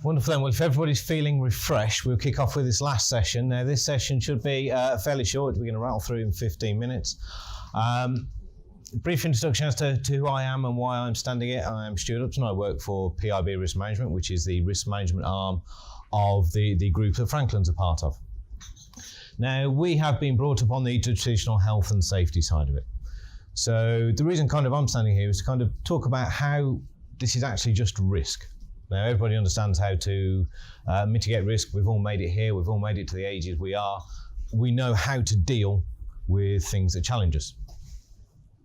Wonderful then. Well, if everybody's feeling refreshed, we'll kick off with this last session. Now, this session should be fairly short. We're going to rattle through in 15 minutes. Brief introduction as to who I am and why I'm standing here. I'm Stuart Upton. I work for PIB Risk Management, which is the risk management arm of the group that Franklands are part of. Now, we have been brought up on the traditional health and safety side of it. So the reason I'm standing here is to talk about how this is actually just risk. Now, everybody understands how to mitigate risk. We've all made it here. We've all made it to the ages we are. We know how to deal with things that challenge us.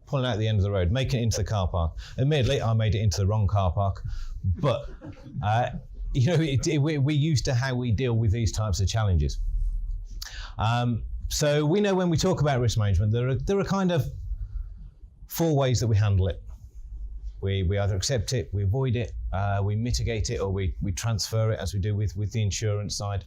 Pulling out the end of the road, making it into the car park. Admittedly, I made it into the wrong car park, but we're used to how we deal with these types of challenges. So we know when we talk about risk management, there are kind of 4 ways that we handle it. We either accept it, we avoid it, we mitigate it, or we transfer it, as we do with the insurance side.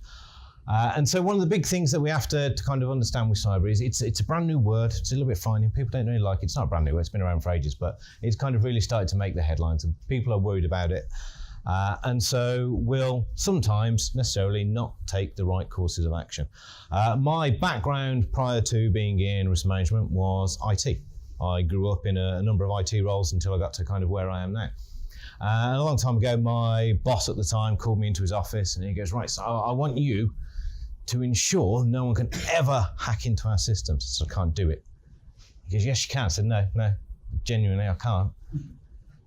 And so one of the big things that we have to understand with cyber is it's a brand new word. It's a little bit frightening. People don't really like it. It's not a brand new word. It's been around for ages, but it's really started to make the headlines, and people are worried about it. And so we'll sometimes necessarily not take the right courses of action. My background prior to being in risk management was IT. I grew up in a number of IT roles until I got to where I am now. And a long time ago, my boss at the time called me into his office and he goes, right, so I want you to ensure no one can ever hack into our systems. So I can't do it. He goes, yes, you can. I said, no, genuinely, I can't.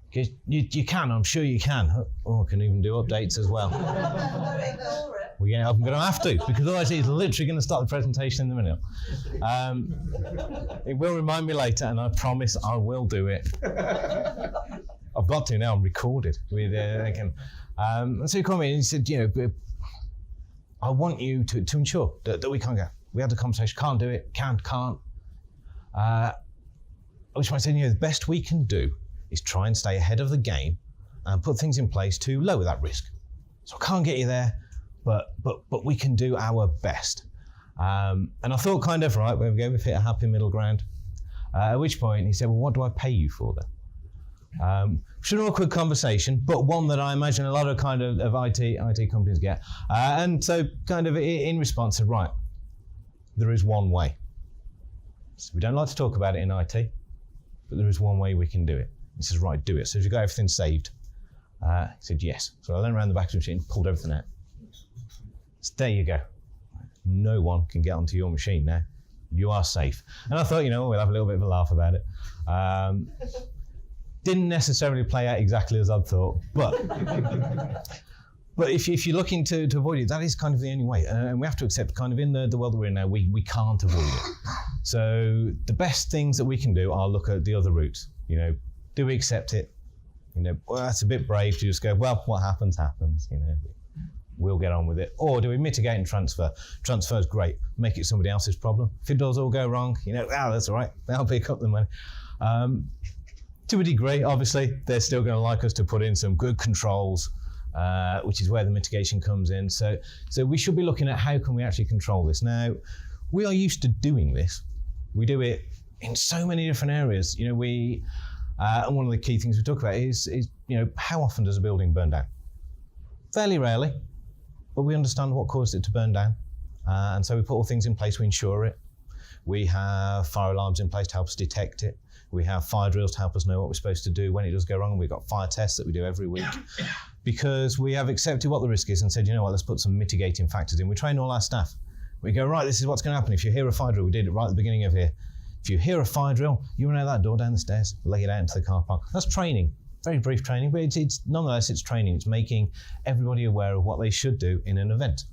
He goes, you can, I'm sure you can. Oh, I can even do updates as well. Well, yeah, I'm going to have to, because otherwise he's literally going to start the presentation in the minute. It will remind me later, and I promise I will do it. I've got to now, I'm recorded. And so he called me and he said, I want you to ensure that we can't go. We had the conversation, can't do it, can't. Which I said, the best we can do is try and stay ahead of the game and put things in place to lower that risk. So I can't get you there, but we can do our best. And I thought right, there we go, we've hit a happy middle ground. At which point he said, well, what do I pay you for then? Which is an awkward conversation, but one that I imagine a lot of IT companies get. And so in response said, right, there is one way. So we don't like to talk about it in IT, but there is one way we can do it. He says, right, do it. So have you got everything saved? He said, yes. So I went around the back of the machine, pulled everything out. So there you go. No one can get onto your machine now. You are safe. And I thought, we'll have a little bit of a laugh about it. Didn't necessarily play out exactly as I'd thought, but if you're looking to avoid it, that is the only way. And we have to accept in the world that we're in now, we can't avoid it. So the best things that we can do are look at the other routes. Do we accept it? Well, that's a bit brave to just go, well, what happens, happens. We'll get on with it. Or do we mitigate and transfer? Transfer is great. Make it somebody else's problem. If it does all go wrong, that's all right. They'll pick up the money. To a degree, obviously, they're still going to like us to put in some good controls, which is where the mitigation comes in. So we should be looking at how can we actually control this. Now, we are used to doing this. We do it in so many different areas. And one of the key things we talk about is how often does a building burn down? Fairly rarely, but we understand what caused it to burn down. And so we put all things in place, we insure it. We have fire alarms in place to help us detect it. We have fire drills to help us know what we're supposed to do when it does go wrong. We've got fire tests that we do every week because we have accepted what the risk is and said, let's put some mitigating factors in. We train all our staff. We go, right, this is what's going to happen. If you hear a fire drill, we did it right at the beginning of here. If you hear a fire drill, you run out that door down the stairs, lay it out into the car park. That's training, very brief training, but it's nonetheless, it's training. It's making everybody aware of what they should do in an event.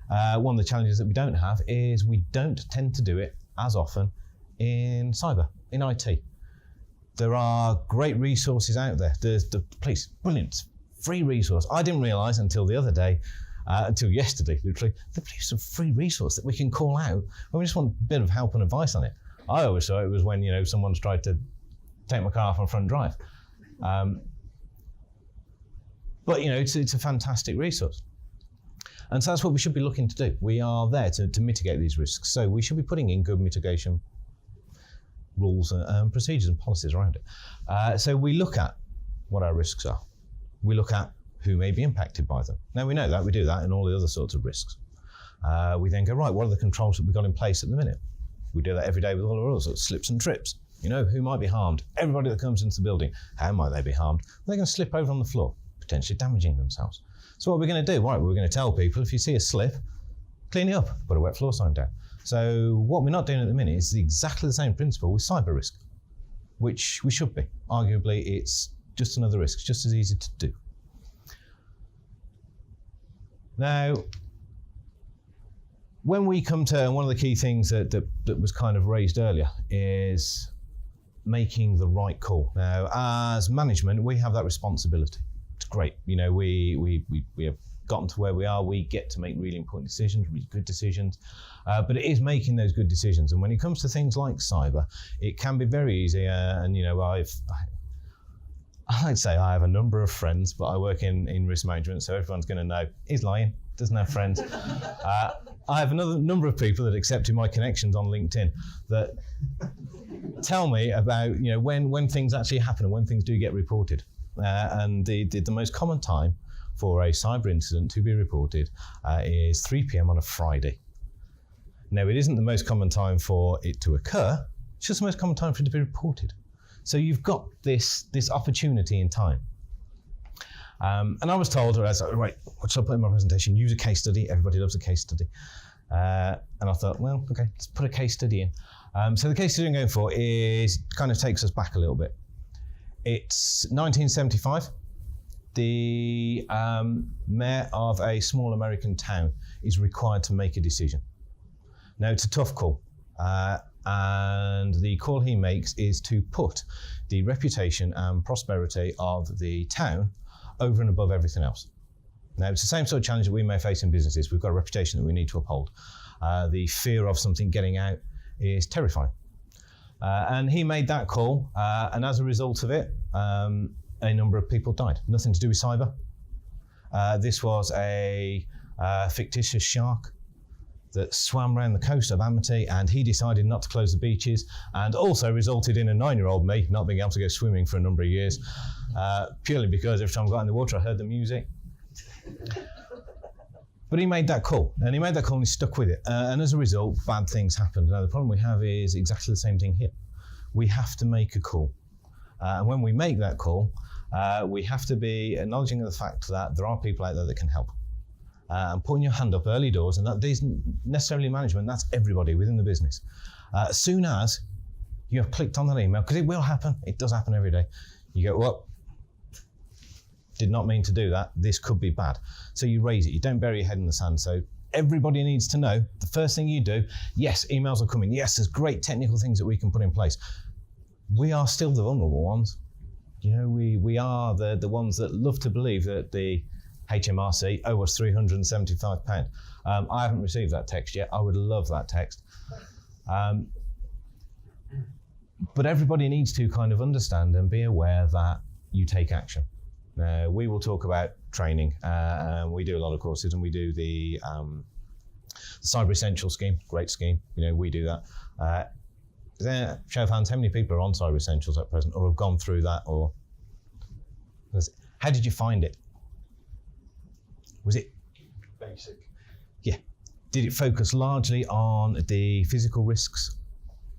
One of the challenges that we don't have is we don't tend to do it as often in cyber, in IT. There are great resources out there. There's the police, brilliant, free resource. I didn't realise until the other day, until yesterday, literally, the police are a free resource that we can call out when we just want a bit of help and advice on it. I always thought it was when someone's tried to take my car off on front drive. But it's a fantastic resource. And so that's what we should be looking to do. We are there to mitigate these risks. So we should be putting in good mitigation rules and procedures and policies around it. So we look at what our risks are. We look at who may be impacted by them. Now we know that, we do that in all the other sorts of risks. We then go, right, what are the controls that we've got in place at the minute? We do that every day with all our other sorts of slips and trips. You know, who might be harmed? Everybody that comes into the building, how might they be harmed? They're going to slip over on the floor, potentially damaging themselves. So what we're going to do, right, we're going to tell people, if you see a slip, clean it up, put a wet floor sign down. So what we're not doing at the minute is exactly the same principle with cyber risk, which we should be. Arguably, it's just another risk, it's just as easy to do. Now, when we come to, one of the key things that was kind of raised earlier is making the right call. Now, as management, we have that responsibility. It's great. You know, we have gotten to where we are. We get to make really important decisions, really good decisions. But it is making those good decisions. And when it comes to things like cyber, it can be very easy. And, you know, I'd say I have a number of friends, but I work in risk management, so everyone's going to know he's lying, doesn't have friends. I have another number of people that accepted my connections on LinkedIn that tell me about, you know, when things actually happen and when things do get reported. And the most common time for a cyber incident to be reported is 3 p.m. on a Friday. Now, it isn't the most common time for it to occur, it's just the most common time for it to be reported. So you've got this opportunity in time. And I was told, right, what should I put in my presentation? Use a case study. Everybody loves a case study. And I thought, well, okay, let's put a case study in. So the case study I'm going for kind of takes us back a little bit. It's 1975. The mayor of a small American town is required to make a decision. Now, it's a tough call. And the call he makes is to put the reputation and prosperity of the town over and above everything else. Now, it's the same sort of challenge that we may face in businesses. We've got a reputation that we need to uphold. The fear of something getting out is terrifying. And he made that call, and as a result of it, a number of people died. Nothing to do with cyber. This was a fictitious shark that swam around the coast of Amity, and he decided not to close the beaches, and also resulted in a 9-year-old me not being able to go swimming for a number of years, purely because every time I got in the water I heard the music. But he made that call, and he stuck with it, and as a result, bad things happened. Now, the problem we have is exactly the same thing here. We have to make a call, and when we make that call, we have to be acknowledging of the fact that there are people out there that can help. And putting your hand up early doors, and that isn't necessarily management, that's everybody within the business. As soon as you have clicked on that email, because it will happen, it does happen every day, you go, well, did not mean to do that, this could be bad. So you raise it, you don't bury your head in the sand. So everybody needs to know, the first thing you do, yes, emails are coming, yes, there's great technical things that we can put in place. We are still the vulnerable ones. You know, we are the ones that love to believe that the HMRC owe us £375. I haven't received that text yet. I would love that text. But everybody needs to kind of understand and be aware that you take action. We will talk about training. We do a lot of courses, and we do the Cyber Essential scheme, great scheme. You know, we do that. Show of hands, how many people are on Cyber Essentials at present, or have gone through that, or how did you find it? Was it basic? Yeah. Did it focus largely on the physical risks?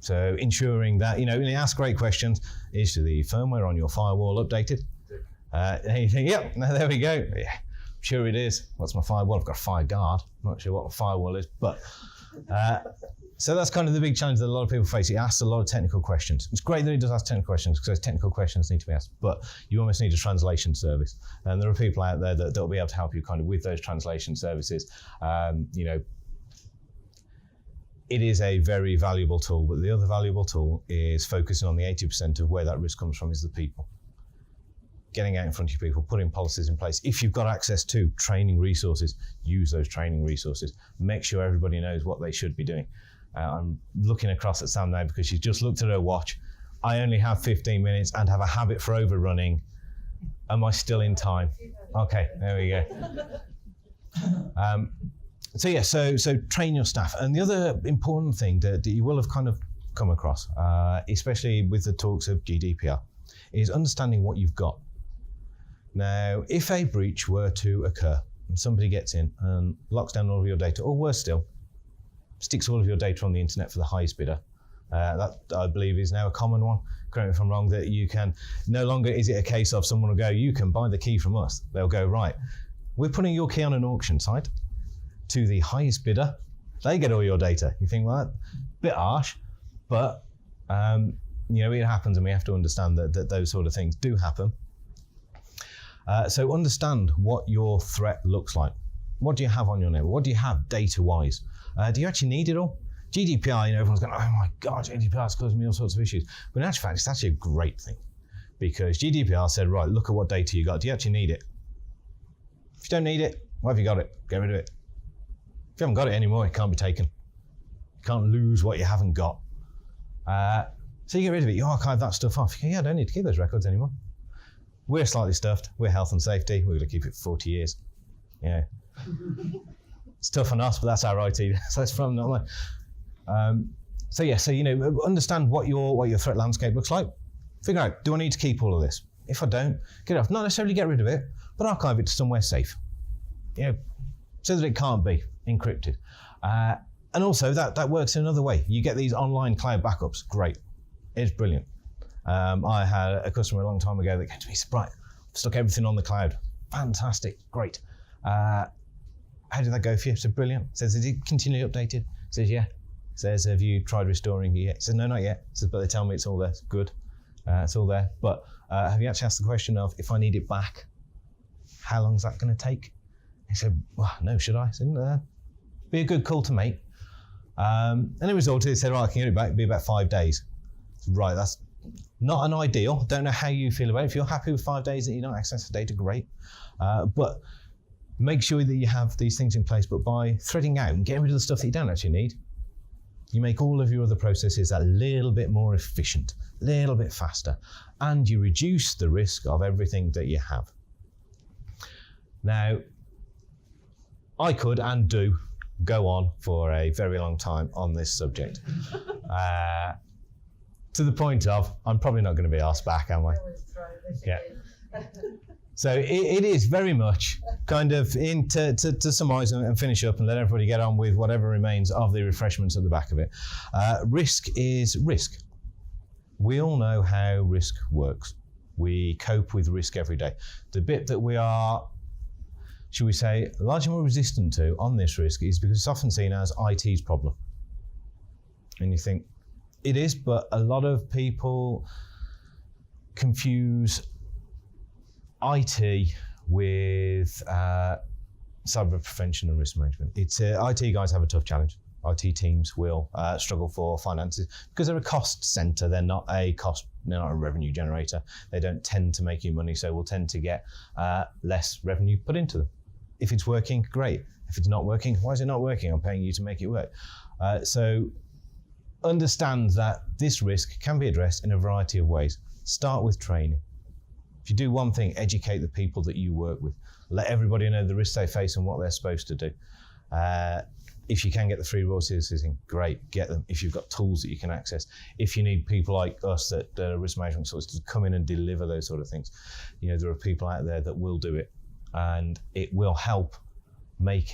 So ensuring that, you know, when they ask great questions, is the firmware on your firewall updated? And you think, yep, no, there we go. Yeah, sure it is. What's my firewall? I've got a fire guard. I'm not sure what a firewall is, but so that's kind of the big challenge that a lot of people face. It asks a lot of technical questions. It's great that it does ask technical questions, because those technical questions need to be asked, but you almost need a translation service. And there are people out there that will be able to help you kind of with those translation services. You know, it is a very valuable tool, but the other valuable tool is focusing on the 80% of where that risk comes from is the people. Getting out in front of people, putting policies in place. If you've got access to training resources, use those training resources. Make sure everybody knows what they should be doing. I'm looking across at Sam now because she's just looked at her watch. I only have 15 minutes and have a habit for overrunning. Am I still in time? Okay, there we go. So train your staff. And the other important thing that you will have kind of come across, especially with the talks of GDPR, is understanding what you've got. Now, if a breach were to occur and somebody gets in and locks down all of your data, or worse still, sticks all of your data on the internet for the highest bidder, that I believe is now a common one. Correct me if I'm wrong, that you can, no longer is it a case of someone will go, you can buy the key from us. They'll go, right, we're putting your key on an auction site to the highest bidder. They get all your data. You think, well, bit harsh, but it happens, and we have to understand that those sort of things do happen. So understand what your threat looks like. What do you have on your network? What do you have data-wise? Do you actually need it all? GDPR, everyone's going, oh my God, GDPR is causing me all sorts of issues. But in actual fact, it's actually a great thing, because GDPR said, right, look at what data you got. Do you actually need it? If you don't need it, why have you got it? Get rid of it. If you haven't got it anymore, it can't be taken. You can't lose what you haven't got. So you get rid of it, you archive that stuff off. Yeah, I don't need to keep those records anymore. We're slightly stuffed, we're health and safety, we're going to keep it for 40 years. Yeah. It's tough on us, but that's our IT, so that's from not mine. So understand what your threat landscape looks like. Figure out, do I need to keep all of this? If I don't, get it off. Not necessarily get rid of it, but archive it to somewhere safe. So that it can't be encrypted. And also that works in another way. You get these online cloud backups, great. It's brilliant. I had a customer a long time ago that came to me, said, right, stuck everything on the cloud. Fantastic, great. How did that go for you? I said, brilliant. Says, is it continually updated? Says, yeah. Says, have you tried restoring it yet? Says, no, not yet. Says, but they tell me it's all there. Good, it's all there. But have you actually asked the question of, if I need it back, how long is that going to take? He said, well, no, should I? I said, be a good call to make. And the result is, he said, right, I can get it back, it'll be about 5 days. Said, right, that's not an ideal. Don't know how you feel about it. If you're happy with 5 days that you don't access the data, great. But make sure that you have these things in place. But by threading out and getting rid of the stuff that you don't actually need, you make all of your other processes a little bit more efficient, a little bit faster, and you reduce the risk of everything that you have. Now, I could and do go on for a very long time on this subject. To the point of, I'm probably not going to be asked back, am I? Yeah. So it is very much kind of to surmise and finish up and let everybody get on with whatever remains of the refreshments at the back of it. Risk is risk. We all know how risk works. We cope with risk every day. The bit that we are, should we say, largely more resistant to on this risk is because it's often seen as IT's problem. And you think, it is, but a lot of people confuse IT with cyber prevention and risk management. It's IT guys have a tough challenge. IT teams will struggle for finances because they're a cost center. They're not a revenue generator. They don't tend to make you money, so we'll tend to get less revenue put into them. If it's working, great. If it's not working, why is it not working? I'm paying you to make it work. So understand that this risk can be addressed in a variety of ways. Start with training. If you do one thing, educate the people that you work with. Let everybody know the risks they face and what they're supposed to do. If you can get the free raw citizen, great, get them. If you've got tools that you can access. If you need people like us that are risk management sorts to come in and deliver those sort of things, there are people out there that will do it, and it will help make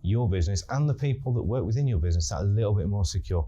your business and the people that work within your business that a little bit more secure.